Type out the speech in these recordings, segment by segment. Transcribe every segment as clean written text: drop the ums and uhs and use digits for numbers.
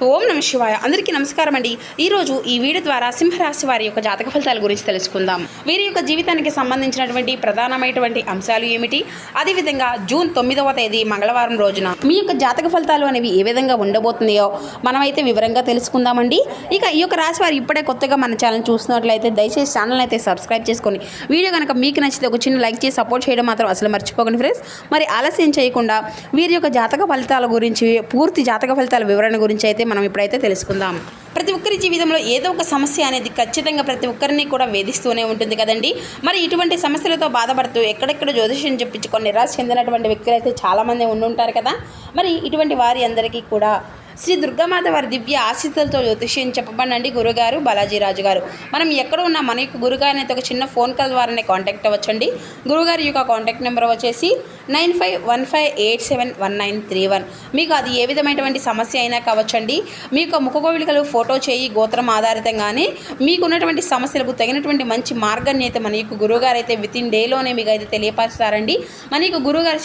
ఓం నమ శివాయ. అందరికీ నమస్కారం అండి. ఈరోజు ఈ వీడియో ద్వారా సింహరాశి వారి యొక్క జాతక ఫలితాల గురించి తెలుసుకుందాం. వీరి యొక్క జీవితానికి సంబంధించినటువంటి ప్రధానమైనటువంటి అంశాలు ఏమిటి, అదేవిధంగా జూన్ 9వ తేదీ మంగళవారం రోజున మీ యొక్క జాతక ఫలితాలు అనేవి ఏ విధంగా ఉండబోతున్నాయో మనమైతే వివరంగా తెలుసుకుందామండి. ఇక ఈ యొక్క రాశి వారు ఇప్పుడే కొత్తగా మన ఛానల్ చూస్తున్నట్లయితే దయచేసి ఛానల్ అయితే సబ్స్క్రైబ్ చేసుకొని వీడియో కనుక మీకు నచ్చితే ఒక చిన్న లైక్ చేసి సపోర్ట్ చేయడం మాత్రం అసలు మర్చిపోకండి ఫ్రెండ్స్. మరి ఆలస్యం చేయకుండా వీరి యొక్క జాతక ఫలితాల గురించి, పూర్తి జాతక ఫలితాల వివరణ గురించి అయితే మనం ఇప్పుడైతే తెలుసుకుందాం. ప్రతి ఒక్కరి జీవితంలో ఏదో ఒక సమస్య అనేది ఖచ్చితంగా ప్రతి ఒక్కరిని కూడా వేధిస్తూనే ఉంటుంది కదండి. మరి ఇటువంటి సమస్యలతో బాధపడుతూ ఎక్కడెక్కడ జ్యోతిష్యం చెప్పించుకొని నిరాశ చెందినటువంటి వ్యక్తులు అయితే చాలామంది ఉండుంటారు కదా. మరి ఇటువంటి వారి అందరికీ కూడా శ్రీ దుర్గామాత వారి దివ్య ఆశీస్సులతో జ్యోతిష్యం చెప్పబడండి గురుగారు బాలాజీరాజు గారు. మనం ఎక్కడ ఉన్నా మన యొక్క గురుగారిని అయితే ఒక చిన్న ఫోన్ కాల్ ద్వారానే కాంటాక్ట్ అవ్వచ్చండి. గురుగారి యొక్క కాంటాక్ట్ నెంబర్ వచ్చేసి 9515871931. మీకు అది ఏ విధమైనటువంటి సమస్య అయినా కావచ్చండి. మీ యొక్క ముఖకోవిలికలు, ఫోటో చేయి, గోత్రం ఆధారితంగానే మీకు ఉన్నటువంటి సమస్యలకు తగినటువంటి మంచి మార్గాన్ని అయితే మన యొక్క గురుగారు అయితే వితిన్ డేలోనే మీకు అయితే తెలియపరుస్తారండి. మన యొక్క గురుగారు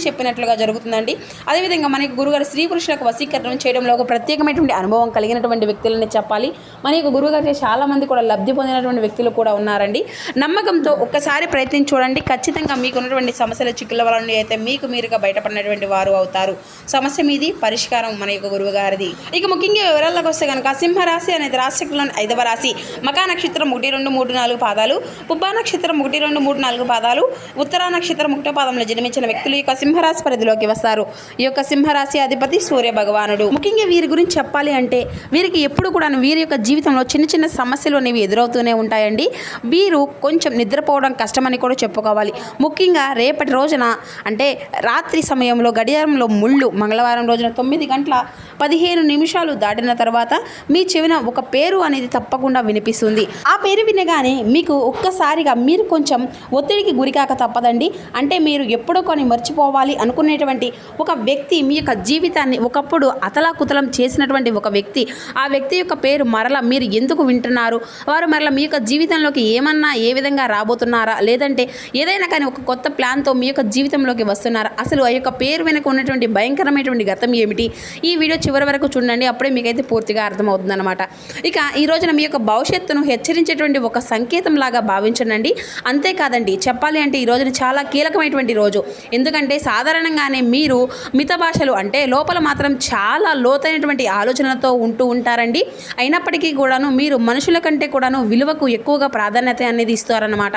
చెప్పినట్లుగా జరుగుతుందండి. అదేవిధంగా మన యొక్క గురుగారు స్త్రీ పురుషులకు వశీకరణం చేయడం ఒక ప్రత్యేకమైనటువంటి అనుభవం కలిగినటువంటి వ్యక్తులని చెప్పాలి. మన యొక్క గురువుగారు చాలామంది కూడా లబ్ధి పొందినటువంటి వ్యక్తులు కూడా ఉన్నారండి. నమ్మకంతో ఒక్కసారి ప్రయత్నించి చూడండి. ఖచ్చితంగా మీకు ఉన్నటువంటి సమస్యల చిక్కుల వలన అయితే మీకు మీరుగా బయటపడినటువంటి వారు అవుతారు. సమస్య మీది, పరిష్కారం మన యొక్క గురువుగారిది. ఇక ముఖ్యంగా వివరాల్లోకి వస్తే కనుక సింహరాశి అనేది రాశిలోని 5వ రాశి. మకా నక్షత్రం 1, 2, 3, 4 పాదాలు, పుబ్బా నక్షత్రం 1, 2, 3, 4 పాదాలు, ఉత్తరా నక్షత్రం 1వ పాదంలో జన్మించిన వ్యక్తులు ఈ యొక్క సింహరాశి పరిధిలోకి వస్తారు. ఈ యొక్క సింహరాశి అధిపతి సూర్య భగవానుడు. ముఖ్యంగా వీరి గురించి చెప్పాలి అంటే వీరికి ఎప్పుడు కూడా వీరి యొక్క జీవితంలో చిన్న చిన్న సమస్యలు అనేవి ఎదురవుతూనే ఉంటాయండి. వీరు కొంచెం నిద్రపోవడం కష్టమని కూడా చెప్పుకోవాలి. ముఖ్యంగా రేపటి రోజున అంటే రాత్రి సమయంలో గడియారంలో ముళ్ళు మంగళవారం రోజున 9:15 దాటిన తర్వాత మీ చెవిన ఒక పేరు అనేది తప్పకుండా వినిపిస్తుంది. ఆ పేరు వినగానే మీకు ఒక్కసారిగా మీరు కొంచెం ఒత్తిడికి గురికాక తప్పదండి. అంటే మీరు ఎప్పుడో కొని మర్చిపోవాలి అనుకునేటువంటి ఒక వ్యక్తి మీ యొక్క జీవితాన్ని ఒకప్పుడు అతలాకుతలం చేసినటువంటి ఒక వ్యక్తి, ఆ వ్యక్తి యొక్క పేరు మరలా మీరు ఎందుకు వింటున్నారు, వారు మరలా మీ యొక్క జీవితంలోకి ఏమన్నా ఏ విధంగా రాబోతున్నారా, లేదంటే ఏదైనా కానీ ఒక కొత్త ప్లాన్తో మీ యొక్క జీవితంలోకి వస్తున్నారా, అసలు ఆ యొక్క పేరు వెనుక ఉన్నటువంటి భయంకరమైనటువంటి గతం ఏమిటి, ఈ వీడియో చివరి వరకు చూడండి. అప్పుడే మీకైతే పూర్తిగా అర్థమవుతుందన్నమాట. ఇక ఈ రోజున మీ యొక్క భవిష్యత్తును హెచ్చరించేటువంటి ఒక సంకేతం లాగా భావించండి. అంతేకాదండి, చెప్పాలి అంటే ఈ రోజున చాలా కీలకమైనటువంటి రోజు. ఎందుకంటే సాధారణంగానే మీరు మిత భాషలు అంటే లోపల మాత్రం చాలా లోతైనటువంటి ఆలోచనలతో ఉంటూ ఉంటారండి. అయినప్పటికీ కూడాను మీరు మనుషుల కంటే కూడాను విలువకు ఎక్కువగా ప్రాధాన్యత అనేది ఇస్తారన్నమాట.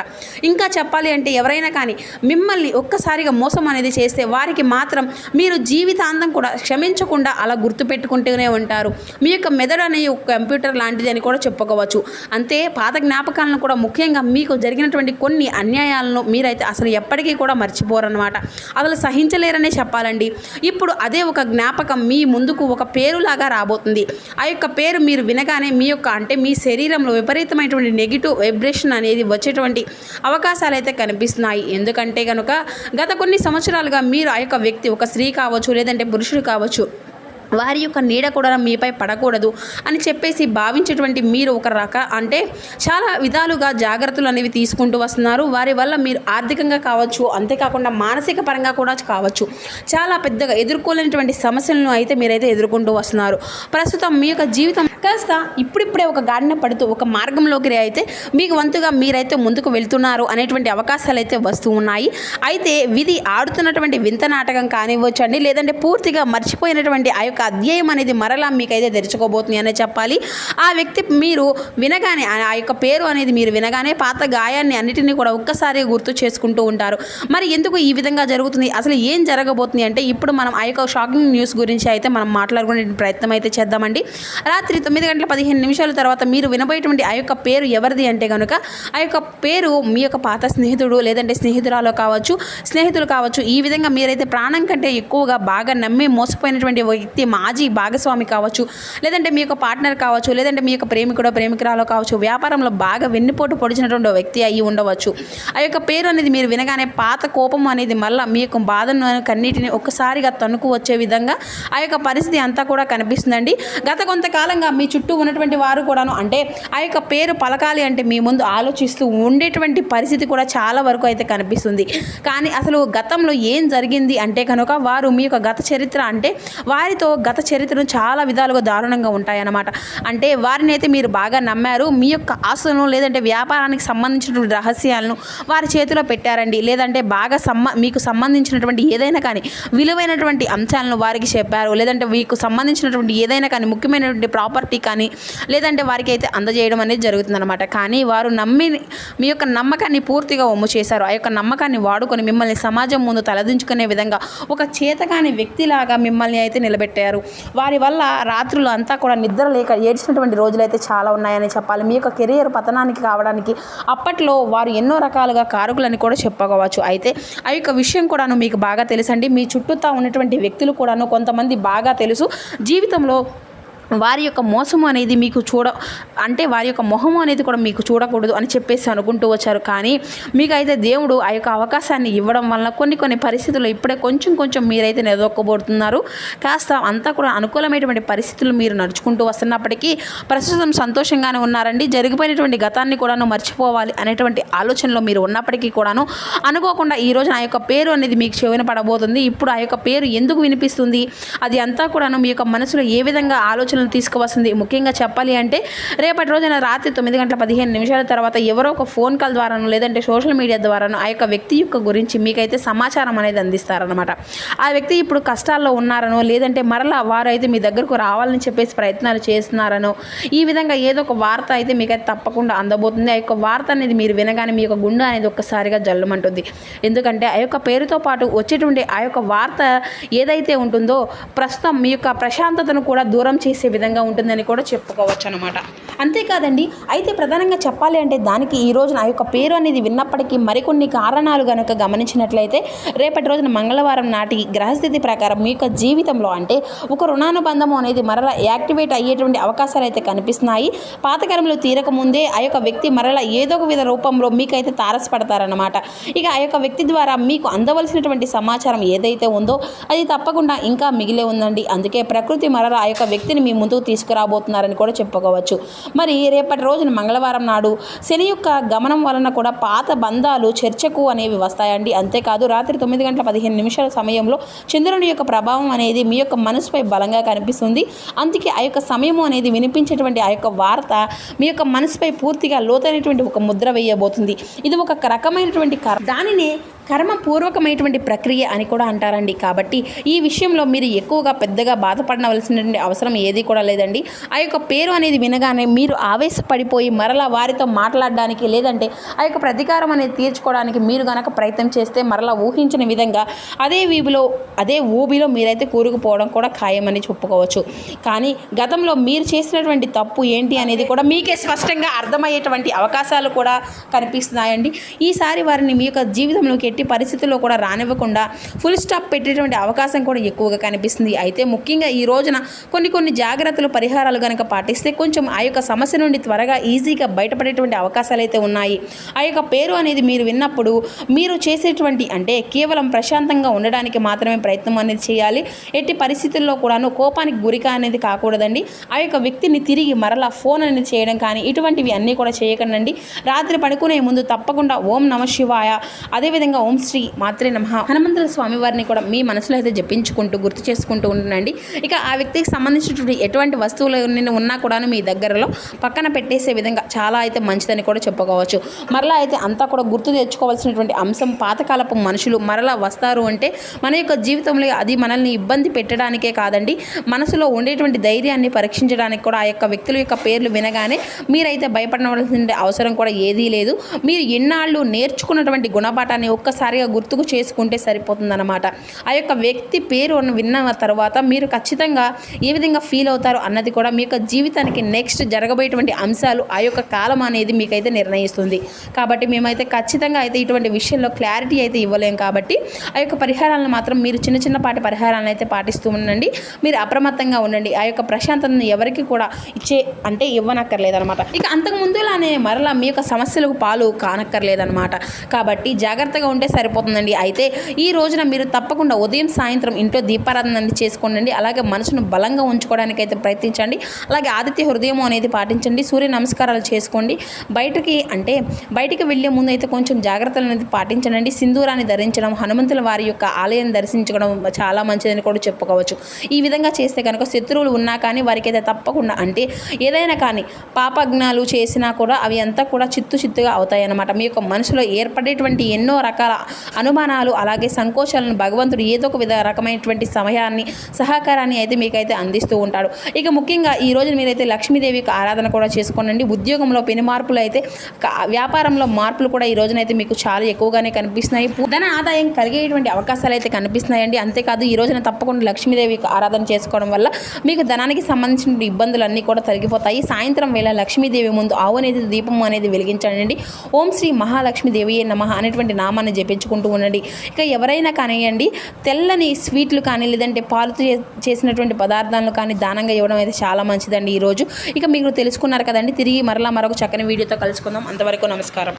ఇంకా చెప్పాలి అంటే ఎవరైనా కానీ మిమ్మల్ని ఒక్కసారిగా మోసం అనేది చేస్తే వారికి మాత్రం మీరు జీవితాంతం కూడా క్షమించకుండా అలా గుర్తుపెట్టుకుంటూనే ఉంటారు. మీ యొక్క మెదడు అనే ఒక కంప్యూటర్ లాంటిది అని కూడా చెప్పుకోవచ్చు. అంతే పాత జ్ఞాపకాలను కూడా, ముఖ్యంగా మీకు జరిగినటువంటి కొన్ని అన్యాయాలను మీరైతే అసలు ఎప్పటికీ కూడా మర్చిపోరన్నమాట. అసలు సహించలేరనే చెప్పాలండి. ఇప్పుడు అదే ఒక జ్ఞాపకం మీ ముందుకు ఒక పేరులాగా రాబోతుంది. ఆ యొక్క పేరు మీరు వినగానే మీ యొక్క అంటే మీ శరీరంలో విపరీతమైనటువంటి నెగిటివ్ వైబ్రేషన్ అనేది వచ్చేటువంటి అవకాశాలు అయితే కనిపిస్తున్నాయి. ఎందుకంటే కనుక గత కొన్ని సంవత్సరాలుగా మీరు ఆ యొక్క వ్యక్తి, ఒక స్త్రీ కావచ్చు లేదంటే పురుషుడు కావచ్చు, వారి యొక్క నీడ కూడా మీపై పడకూడదు అని చెప్పేసి భావించేటువంటి మీరు ఒక అంటే చాలా విధాలుగా జాగ్రత్తలు అనేవి తీసుకుంటూ వస్తున్నారు. వారి వల్ల మీరు ఆర్థికంగా కావచ్చు, అంతేకాకుండా మానసిక పరంగా కూడా కావచ్చు, చాలా పెద్దగా ఎదుర్కోలేనటువంటి సమస్యలను అయితే మీరైతే ఎదుర్కొంటూ వస్తున్నారు. ప్రస్తుతం మీ యొక్క జీవితం కాస్త ఇప్పుడిప్పుడే ఒక గాడిన పడుతూ ఒక మార్గంలోకి అయితే మీకు వంతుగా మీరైతే ముందుకు వెళ్తున్నారు అనేటువంటి అవకాశాలు అయితే వస్తూ ఉన్నాయి. అయితే విధి ఆడుతున్నటువంటి వింత నాటకం కానివ్వచ్చు అండి, లేదంటే పూర్తిగా మర్చిపోయినటువంటి ఆ యొక్క అధ్యాయం అనేది మరలా మీకైతే తెరుచుకోబోతుంది అనే చెప్పాలి. ఆ వ్యక్తి మీరు వినగానే, ఆ యొక్క పేరు అనేది మీరు వినగానే పాత గాయాన్ని అన్నిటినీ కూడా ఒక్కసారి గుర్తు చేసుకుంటూ ఉంటారు. మరి ఎందుకు ఈ విధంగా జరుగుతుంది, అసలు ఏం జరగబోతుంది అంటే ఇప్పుడు మనం ఆ యొక్క షాకింగ్ న్యూస్ గురించి అయితే మనం మాట్లాడుకునే ప్రయత్నం అయితే చేద్దామండి. రాత్రి 9:15 తర్వాత మీరు వినబోయేటువంటి ఆ యొక్క పేరు ఎవరిది అంటే కనుక ఆ యొక్క పేరు మీ యొక్క పాత స్నేహితుడు లేదంటే స్నేహితులు కావచ్చు. ఈ విధంగా మీరైతే ప్రాణం కంటే ఎక్కువగా బాగా నమ్మి మోసపోయినటువంటి వ్యక్తి, మాజీ భాగస్వామి కావచ్చు, లేదంటే మీ యొక్క పార్ట్నర్ కావచ్చు, లేదంటే మీ యొక్క ప్రేమికురాలో కావచ్చు, వ్యాపారంలో బాగా వెన్నుపోటు పొడిచినటువంటి వ్యక్తి అయ్యి ఉండవచ్చు. ఆ యొక్క పేరు అనేది మీరు వినగానే పాత కోపం అనేది మళ్ళీ మీ యొక్క బాధను కన్నీటిని ఒక్కసారిగా తణుకు వచ్చే విధంగా ఆ యొక్క పరిస్థితి అంతా కూడా కనిపిస్తుందండి. గత కొంతకాలంగా మీ చుట్టూ ఉన్నటువంటి వారు కూడాను అంటే ఆ యొక్క పేరు పలకాలి అంటే మీ ముందు ఆలోచిస్తూ ఉండేటువంటి పరిస్థితి కూడా చాలా వరకు అయితే కనిపిస్తుంది. కానీ అసలు గతంలో ఏం జరిగింది అంటే కనుక వారు మీ యొక్క గత చరిత్ర అంటే వారితో గత చరిత్రను చాలా విధాలుగా దారుణంగా ఉంటాయన్నమాట. అంటే వారిని అయితే మీరు బాగా నమ్మారు, మీ యొక్క ఆస్తులను లేదంటే వ్యాపారానికి సంబంధించినటువంటి రహస్యాలను వారి చేతిలో పెట్టారండి, లేదంటే బాగా మీకు సంబంధించినటువంటి ఏదైనా కానీ విలువైనటువంటి అంశాలను వారికి చెప్పారు, లేదంటే మీకు సంబంధించినటువంటి ఏదైనా కానీ ముఖ్యమైనటువంటి ప్రాపర్టీ కానీ లేదంటే వారికి అయితే అందజేయడం అనేది జరుగుతుందన్నమాట. కానీ వారు మీ యొక్క నమ్మకాన్ని పూర్తిగా వమ్ము చేశారు. ఆ యొక్క నమ్మకాన్ని వాడుకొని మిమ్మల్ని సమాజం ముందు తలదించుకునే విధంగా ఒక చేతకాని వ్యక్తిలాగా మిమ్మల్ని అయితే నిలబెట్టారు. వారి వల్ల రాత్రులు అంతా కూడా నిద్ర లేక ఏడ్చినటువంటి రోజులైతే చాలా ఉన్నాయని చెప్పాలి. మీ యొక్క కెరియర్ పతనానికి కావడానికి అప్పట్లో వారు ఎన్నో రకాలుగా కారకులని కూడా చెప్పుకోవచ్చు. అయితే ఆ యొక్క విషయం కూడాను మీకు బాగా తెలుసండి. మీ చుట్టూతా ఉన్నటువంటి వ్యక్తులు కూడాను కొంతమంది బాగా తెలుసు. జీవితంలో వారి యొక్క మోసము అనేది మీకు అంటే వారి యొక్క మొహము అనేది కూడా మీకు చూడకూడదు అని చెప్పేసి అనుకుంటూ వచ్చారు. కానీ మీకైతే దేవుడు ఆ యొక్క అవకాశాన్ని ఇవ్వడం వలన కొన్ని పరిస్థితుల్లో ఇప్పుడే కొంచెం మీరైతే నిలదొక్కబోతున్నారు. కాస్త అంతా కూడా అనుకూలమైనటువంటి పరిస్థితులు మీరు నడుచుకుంటూ వస్తున్నప్పటికీ ప్రస్తుతం సంతోషంగానే ఉన్నారండి. జరిగిపోయినటువంటి గతాన్ని కూడాను మర్చిపోవాలి అనేటువంటి ఆలోచనలో మీరు ఉన్నప్పటికీ కూడాను అనుకోకుండా ఈ రోజున ఆ యొక్క పేరు అనేది మీకు చెవిన పడబోతుంది. ఇప్పుడు ఆ యొక్క పేరు ఎందుకు వినిపిస్తుంది, అది అంతా కూడాను మీ యొక్క మనసులో ఏ విధంగా ఆలోచన తీసుకువస్తుంది. ముఖ్యంగా చెప్పాలి అంటే రేపటి రోజున రాత్రి 9:15 తర్వాత ఎవరో ఒక ఫోన్ కాల్ ద్వారాను లేదంటే సోషల్ మీడియా ద్వారాను ఆ యొక్క వ్యక్తి యొక్క గురించి మీకైతే సమాచారం అనేది అందిస్తారనమాట. ఆ వ్యక్తి ఇప్పుడు కష్టాల్లో ఉన్నారనో లేదంటే మరలా వారు అయితే మీ దగ్గరకు రావాలని చెప్పేసి ప్రయత్నాలు చేస్తున్నారనో ఈ విధంగా ఏదో ఒక వార్త అయితే మీకైతే తప్పకుండా అందబోతుంది. ఆ యొక్క వార్త అనేది మీరు వినగానే మీ యొక్క గుండె అనేది ఒక్కసారిగా జల్లుమంటుంది. ఎందుకంటే ఆ యొక్క పేరుతో పాటు వచ్చేటువంటి ఆ యొక్క వార్త ఏదైతే ఉంటుందో ప్రస్తుతం మీ యొక్క ప్రశాంతతను కూడా దూరం చేసే విధంగా ఉంటుందని కూడా చెప్పుకోవచ్చు అనమాట. అంతేకాదండి, అయితే ప్రధానంగా చెప్పాలి అంటే దానికి ఈ రోజున ఆ యొక్క పేరు అనేది విన్నప్పటికీ మరికొన్ని కారణాలు కనుక గమనించినట్లయితే రేపటి రోజున మంగళవారం నాటి గ్రహస్థితి ప్రకారం మీ యొక్క జీవితంలో అంటే ఒక రుణానుబంధము అనేది మరలా యాక్టివేట్ అయ్యేటువంటి అవకాశాలు అయితే కనిపిస్తున్నాయి. పాతకరములు తీరక ముందే ఆ యొక్క వ్యక్తి మరలా ఏదో ఒక విధ రూపంలో మీకైతే తారసపడతారన్నమాట. ఇక ఆ యొక్క వ్యక్తి ద్వారా మీకు అందవలసినటువంటి సమాచారం ఏదైతే ఉందో అది తప్పకుండా ఇంకా మిగిలే ఉందండి. అందుకే ప్రకృతి మరలా ఆ యొక్క వ్యక్తిని మీ ముందుకు తీసుకురాబోతున్నారని కూడా చెప్పుకోవచ్చు. మరి రేపటి రోజున మంగళవారం నాడు శని యొక్క గమనం వలన కూడా పాత బంధాలు చర్చకు అనేవి వస్తాయండి. అంతేకాదు రాత్రి 9:15 సమయంలో చంద్రుని యొక్క ప్రభావం అనేది మీ యొక్క మనసుపై బలంగా కనిపిస్తుంది. అందుకే ఆ యొక్క సమయము అనేది వినిపించేటువంటి ఆ యొక్క వార్త మీ యొక్క మనసుపై పూర్తిగా లోతైనటువంటి ఒక ముద్ర వేయబోతుంది. ఇది ఒక రకమైనటువంటి దానినే కర్మపూర్వకమైనటువంటి ప్రక్రియ అని కూడా అంటారండి. కాబట్టి ఈ విషయంలో మీరు ఎక్కువగా పెద్దగా బాధపడవలసినటువంటి అవసరం ఏది కూడా లేదండి. ఆ యొక్క పేరు అనేది వినగానే మీరు ఆవేశపడిపోయి మరలా వారితో మాట్లాడడానికి లేదంటే ఆ యొక్క ప్రతీకారం అనేది తీర్చుకోవడానికి మీరు గనక ప్రయత్నం చేస్తే మరలా ఊహించిన విధంగా అదే ఊబిలో మీరైతే కూరుకుపోవడం కూడా ఖాయమని చెప్పుకోవచ్చు. కానీ గతంలో మీరు చేసినటువంటి తప్పు ఏంటి అనేది కూడా మీకే స్పష్టంగా అర్థమయ్యేటువంటి అవకాశాలు కూడా కనిపిస్తున్నాయండి. ఈసారి వారిని మీ యొక్క జీవితంలోకి ఎట్టి పరిస్థితుల్లో కూడా రానివ్వకుండా ఫుల్ స్టాప్ పెట్టేటువంటి అవకాశం కూడా ఎక్కువగా కనిపిస్తుంది. అయితే ముఖ్యంగా ఈ రోజున కొన్ని జాగ్రత్తలు పరిహారాలు కనుక పాటిస్తే కొంచెం ఆ యొక్క సమస్య నుండి త్వరగా ఈజీగా బయటపడేటువంటి అవకాశాలు అయితే ఉన్నాయి. ఆ యొక్క పేరు అనేది మీరు విన్నప్పుడు మీరు చేసేటువంటి అంటే కేవలం ప్రశాంతంగా ఉండడానికి మాత్రమే ప్రయత్నం అనేది చేయాలి. ఎట్టి పరిస్థితుల్లో కూడాను కోపానికి గురిక అనేది కాకూడదండి. ఆ యొక్క వ్యక్తిని తిరిగి మరలా ఫోన్ అనేది చేయడం కానీ ఇటువంటివి అన్నీ కూడా చేయకండి. రాత్రి పడుకునే ముందు తప్పకుండా ఓం నమ శివాయ, అదేవిధంగా ఓం శ్రీ మాత్రే నమః హనుమంతుల స్వామి వారిని కూడా మీ మనసులో అయితే జపించుకుంటూ గుర్తు చేసుకుంటూ ఉండండి. ఇక ఆ వ్యక్తికి సంబంధించినటువంటి ఎటువంటి వస్తువులు ఉన్నా కూడా మీ దగ్గరలో పక్కన పెట్టేసే విధంగా చాలా అయితే మంచిదని కూడా చెప్పుకోవచ్చు. మరలా అయితే అంతా కూడా గుర్తు తెచ్చుకోవాల్సినటువంటి అంశం పాతకాలపు మనుషులు మరలా వస్తారు అంటే మన యొక్క జీవితంలో అది మనల్ని ఇబ్బంది పెట్టడానికే కాదండి, మనసులో ఉండేటువంటి ధైర్యాన్ని పరీక్షించడానికి కూడా ఆ యొక్క వ్యక్తుల యొక్క పేర్లు వినగానే మీరైతే భయపడవలసిన అవసరం కూడా ఏదీ లేదు. మీరు ఎన్నాళ్ళు నేర్చుకున్నటువంటి గుణపాఠాన్ని ఒక్కసారిగా గుర్తుకు చేసుకుంటే సరిపోతుందన్నమాట. ఆ యొక్క వ్యక్తి పేరు విన్న తర్వాత మీరు ఖచ్చితంగా ఏ విధంగా ఫీల్ అవుతారు అన్నది కూడా మీ యొక్క జీవితానికి నెక్స్ట్ జరగబోయేటువంటి అంశాలు ఆ యొక్క కాలం అనేది మీకైతే నిర్ణయిస్తుంది. కాబట్టి మేమైతే ఖచ్చితంగా అయితే ఇటువంటి విషయంలో క్లారిటీ అయితే ఇవ్వలేం. కాబట్టి ఆ యొక్క పరిహారాలను మాత్రం మీరు చిన్నపాటి పరిహారాలను అయితే పాటిస్తూ ఉండండి. మీరు అప్రమత్తంగా ఉండండి. ఆ యొక్క ప్రశాంతతను ఎవరికి కూడా ఇవ్వనక్కర్లేదనమాట. ఇక అంతకు ముందులానే మరలా మీ యొక్క సమస్యలకు పాలు కానక్కర్లేదనమాట. కాబట్టి జాగ్రత్తగా ఉంటే సరిపోతుందండి. అయితే ఈ రోజున మీరు తప్పకుండా ఉదయం సాయంత్రం ఇంట్లో దీపారాధన అనేది చేసుకోండి. అలాగే మనసును బలంగా ఉంచుకోవడానికి అయితే ప్రయత్నించండి. అలాగే ఆదిత్య హృదయం అనేది పాటించండి. సూర్య నమస్కారాలు చేసుకోండి. బయటికి వెళ్ళే ముందు అయితే కొంచెం జాగ్రత్తలు అనేది పాటించండి. సింధూరాన్ని ధరించడం, హనుమంతుల వారి యొక్క ఆలయాన్ని దర్శించడం చాలా మంచిదని కూడా చెప్పుకోవచ్చు. ఈ విధంగా చేస్తే కనుక శత్రువులు ఉన్నా కానీ వారికైతే తప్పకుండా ఏదైనా కానీ పాపజ్ఞాలు చేసినా కూడా అవి అంతా కూడా చిత్తుగా అవుతాయన్నమాట. మీ యొక్క మనసులో ఏర్పడేటువంటి ఎన్నో రకాల అనుమానాలు అలాగే సంకోచాలను భగవంతుడు ఏదో ఒక రకమైనటువంటి సమయాన్ని సహకారాన్ని అయితే మీకైతే అందిస్తూ ఉంటాడు. ఇక ముఖ్యంగా ఈ రోజు మీరైతే లక్ష్మీదేవికి ఆరాధన కూడా చేసుకోండి. ఉద్యోగంలో పెను మార్పులు అయితే, వ్యాపారంలో మార్పులు కూడా ఈ రోజునైతే మీకు చాలా ఎక్కువగానే కనిపిస్తున్నాయి. ధన ఆదాయం కలిగేటువంటి అవకాశాలు అయితే కనిపిస్తున్నాయండి. అంతేకాదు ఈ రోజున తప్పకుండా లక్ష్మీదేవికి ఆరాధన చేసుకోవడం వల్ల మీకు ధనానికి సంబంధించిన ఇబ్బందులన్నీ కూడా తొలగిపోతాయి. సాయంత్రం వేళ లక్ష్మీదేవి ముందు ఆవునేది దీపం అనేది వెలిగించండి. ఓం శ్రీ మహాలక్ష్మీదేవి నమః అనేటువంటి నామాన్ని జపించుకుంటూ ఉండండి. ఇక ఎవరైనా కానివ్వండి తెల్లని స్వీట్లు కానీ లేదంటే పాలుతో చేసినటువంటి పదార్థాలను కానీ దానంగా ఇవ్వడం అయితే చాలా మంచిదండి ఈరోజు. ఇక మీరు తెలుసుకున్నారు కదండి. తిరిగి మరొక చక్కని వీడియోతో కలుసుకుందాం. అంతవరకు నమస్కారం.